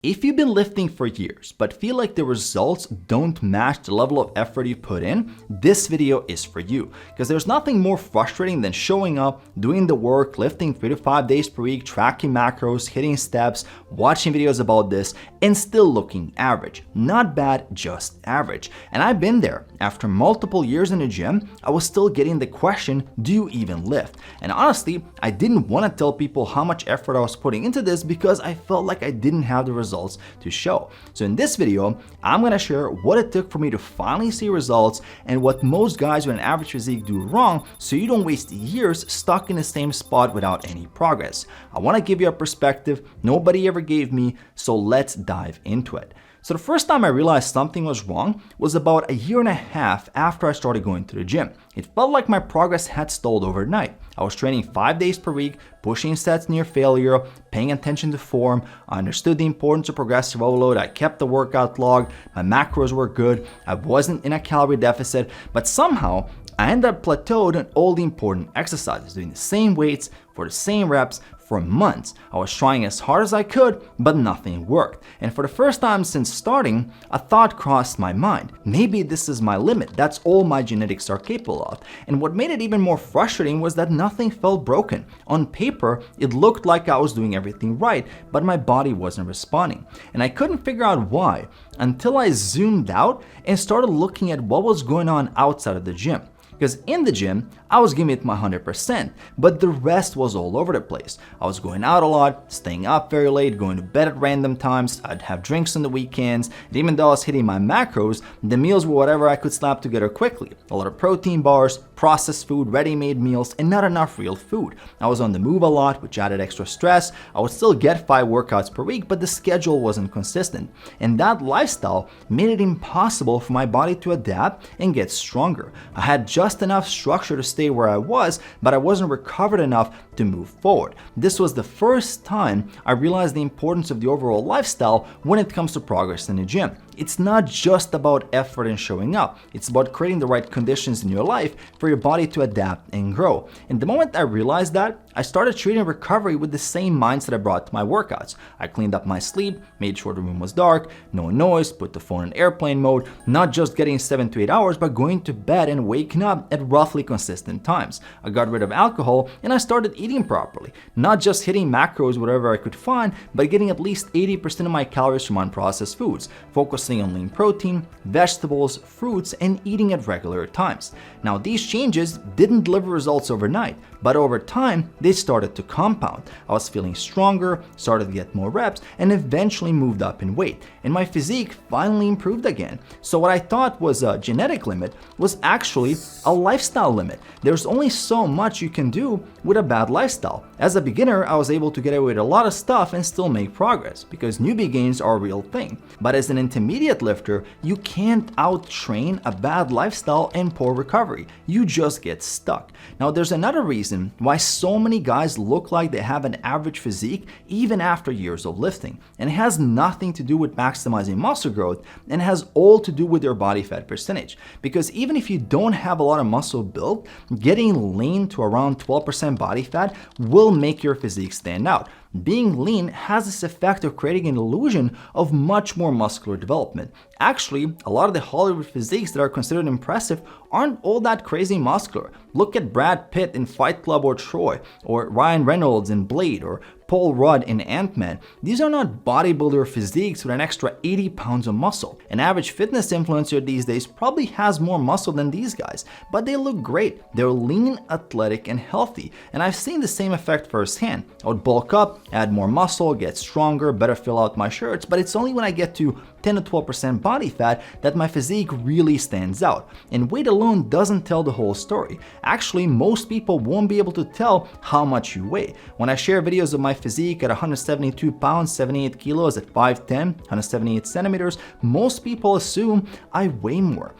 If you've been lifting for years but feel like the results don't match the level of effort you put in, this video is for you. Because there's nothing more frustrating than showing up, doing the work, lifting 3 to 5 days per week, tracking macros, hitting steps, watching videos about this, and still looking average. Not bad, just average. And I've been there. After multiple years in the gym, I was still getting the question, do you even lift? And honestly, I didn't want to tell people how much effort I was putting into this because I felt like I didn't have the results to show. So in this video, I'm going to share what it took for me to finally see results and what most guys with an average physique do wrong so you don't waste years stuck in the same spot without any progress. I want to give you a perspective nobody ever gave me, so let's dive into it. So the first time I realized something was wrong was about a year and a half after I started going to the gym. It felt like my progress had stalled overnight. I was training 5 days per week, pushing sets near failure, paying attention to form. I understood the importance of progressive overload. I kept the workout log. My macros were good. I wasn't in a calorie deficit, but somehow I ended up plateaued on all the important exercises, doing the same weights for the same reps for months. I was trying as hard as I could, but nothing worked. And for the first time since starting, a thought crossed my mind. Maybe this is my limit. That's all my genetics are capable of. And what made it even more frustrating was that nothing felt broken. On paper, it looked like I was doing everything right, but my body wasn't responding. And I couldn't figure out why until I zoomed out and started looking at what was going on outside of the gym. Because in the gym, I was giving it my 100%, but the rest was all over the place. I was going out a lot, staying up very late, going to bed at random times, I'd have drinks on the weekends, and even though I was hitting my macros, the meals were whatever I could slap together quickly. A lot of protein bars, processed food, ready-made meals, and not enough real food. I was on the move a lot, which added extra stress. I would still get 5 workouts per week, but the schedule wasn't consistent. And that lifestyle made it impossible for my body to adapt and get stronger. I had just enough structure to stay where I was, but I wasn't recovered enough to move forward. This was the first time I realized the importance of the overall lifestyle when it comes to progress in the gym. It's not just about effort and showing up. It's about creating the right conditions in your life for your body to adapt and grow. And the moment I realized that, I started treating recovery with the same mindset I brought to my workouts. I cleaned up my sleep, made sure the room was dark, no noise, put the phone in airplane mode, not just getting 7 to 8 hours, but going to bed and waking up at roughly consistent times. I got rid of alcohol and I started eating properly. Not just hitting macros whatever I could find, but getting at least 80% of my calories from unprocessed foods, focusing on lean protein, vegetables, fruits, and eating at regular times. Now these changes didn't deliver results overnight, but over time, they started to compound. I was feeling stronger, started to get more reps, and eventually moved up in weight. And my physique finally improved again. So what I thought was a genetic limit was actually a lifestyle limit. There's only so much you can do with a bad lifestyle. As a beginner, I was able to get away with a lot of stuff and still make progress, because newbie gains are a real thing. But as an intermediate lifter, you can't out-train a bad lifestyle and poor recovery. You just get stuck. Now there's another reason why so many guys look like they have an average physique even after years of lifting. And it has nothing to do with maximizing muscle growth, and has all to do with your body fat percentage. Because even if you don't have a lot of muscle built, getting lean to around 12% body fat will make your physique stand out. Being lean has this effect of creating an illusion of much more muscular development. Actually, a lot of the Hollywood physiques that are considered impressive aren't all that crazy muscular. Look at Brad Pitt in Fight Club or Troy, or Ryan Reynolds in Blade, or Paul Rudd in Ant-Man. These are not bodybuilder physiques with an extra 80 pounds of muscle. An average fitness influencer these days probably has more muscle than these guys, but they look great. They're lean, athletic, and healthy. And I've seen the same effect firsthand. I would bulk up, add more muscle, get stronger, better fill out my shirts, but it's only when I get to 10 to 12% body fat that my physique really stands out. And weight alone doesn't tell the whole story. Actually, most people won't be able to tell how much you weigh. When I share videos of my physique at 172 pounds, 78 kilos, at 5'10", 178 centimeters, most people assume I weigh more.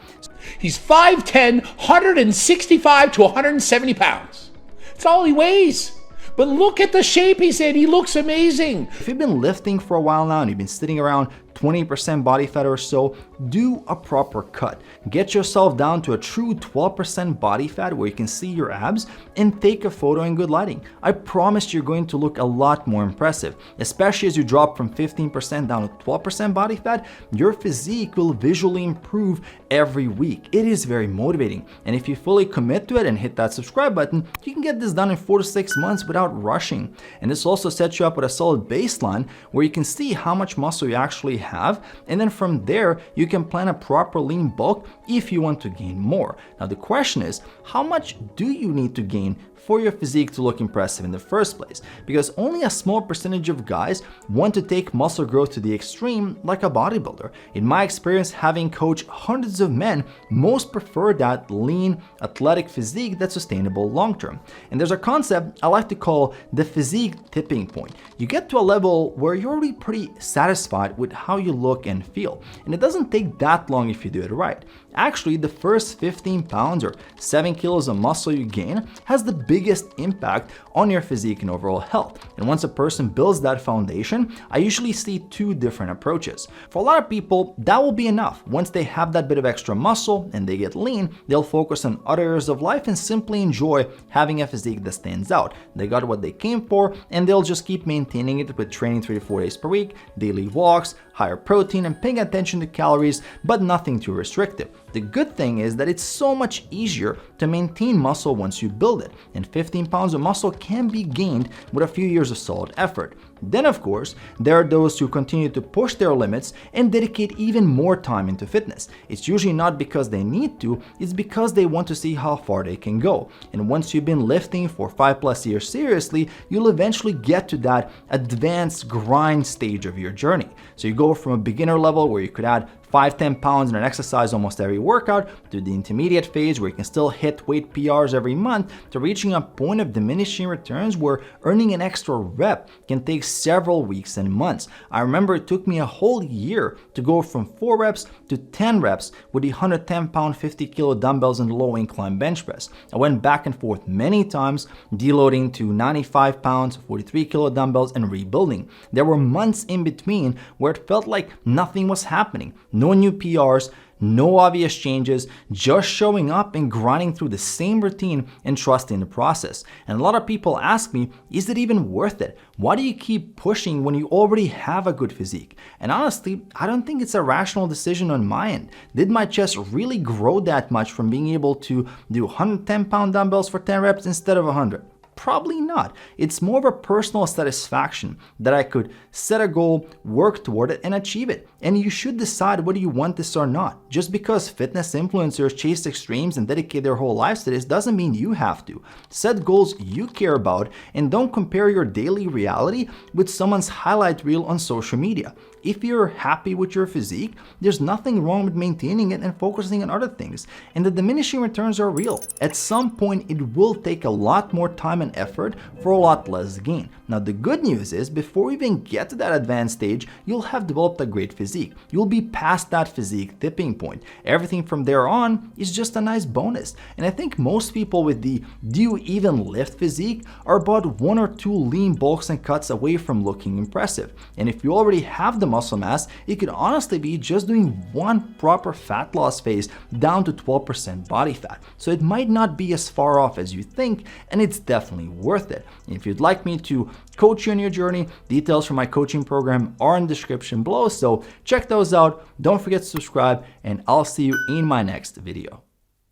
He's 5'10", 165 to 170 pounds. That's all he weighs. But look at the shape he's in. He looks amazing. If you've been lifting for a while now and you've been sitting around 20% body fat or so, do a proper cut. Get yourself down to a true 12% body fat where you can see your abs, and take a photo in good lighting. I promise you're going to look a lot more impressive, especially as you drop from 15% down to 12% body fat. Your physique will visually improve every week. It is very motivating, and if you fully commit to it and hit that subscribe button, you can get this done in 4 to 6 months without rushing. And this also sets you up with a solid baseline where you can see how much muscle you actually have, and then from there you can plan a proper lean bulk if you want to gain more. Now the question is, how much do you need to gain for your physique to look impressive in the first place? Because only a small percentage of guys want to take muscle growth to the extreme like a bodybuilder. In my experience, having coached hundreds of men, most prefer that lean, athletic physique that's sustainable long term. And there's a concept I like to call the physique tipping point. You get to a level where you're already pretty satisfied with how you look and feel, and it doesn't take that long if you do it right. Actually, the first 15 pounds or 7 kilos of muscle you gain has the biggest impact on your physique and overall health. And once a person builds that foundation, I usually see 2 different approaches. For a lot of people, that will be enough. Once they have that bit of extra muscle and they get lean, they'll focus on other areas of life and simply enjoy having a physique that stands out. They got what they came for, and they'll just keep maintaining it with training 3 to 4 days per week, daily walks, higher protein, and paying attention to calories, but nothing too restrictive. The good thing is that it's so much easier to maintain muscle once you build it, and 15 pounds of muscle can be gained with a few years of solid effort. Then of course, there are those who continue to push their limits and dedicate even more time into fitness. It's usually not because they need to, it's because they want to see how far they can go. And once you've been lifting for 5+ years seriously, you'll eventually get to that advanced grind stage of your journey. So you go from a beginner level where you could add 5-10 pounds in an exercise almost every workout, to the intermediate phase where you can still hit weight PRs every month, to reaching a point of diminishing returns where earning an extra rep can take several weeks and months. I remember it took me a whole year to go from 4 reps to 10 reps with the 110 pound 50 kilo dumbbells and low incline bench press. I went back and forth many times, deloading to 95 pounds, 43 kilo dumbbells, and rebuilding. There were months in between where it felt like nothing was happening. No new PRs, no obvious changes, just showing up and grinding through the same routine and trusting the process. And a lot of people ask me, is it even worth it? Why do you keep pushing when you already have a good physique? And honestly, I don't think it's a rational decision on my end. Did my chest really grow that much from being able to do 110 pound dumbbells for 10 reps instead of 100? Probably not. It's more of a personal satisfaction that I could set a goal, work toward it, and achieve it. And you should decide whether you want this or not. Just because fitness influencers chase extremes and dedicate their whole lives to this doesn't mean you have to. Set goals you care about and don't compare your daily reality with someone's highlight reel on social media. If you're happy with your physique, there's nothing wrong with maintaining it and focusing on other things. And the diminishing returns are real. At some point, it will take a lot more time and effort for a lot less gain. Now, the good news is, before you even get to that advanced stage, you'll have developed a great physique. You'll be past that physique tipping point. Everything from there on is just a nice bonus. And I think most people with the "do you even lift" physique are about 1 or 2 lean bulks and cuts away from looking impressive. And if you already have the muscle mass, it could honestly be just doing one proper fat loss phase down to 12% body fat. So it might not be as far off as you think, and it's definitely worth it. And if you'd like me to coach you on your journey, details for my coaching program are in the description below, so check those out. Don't forget to subscribe, and I'll see you in my next video.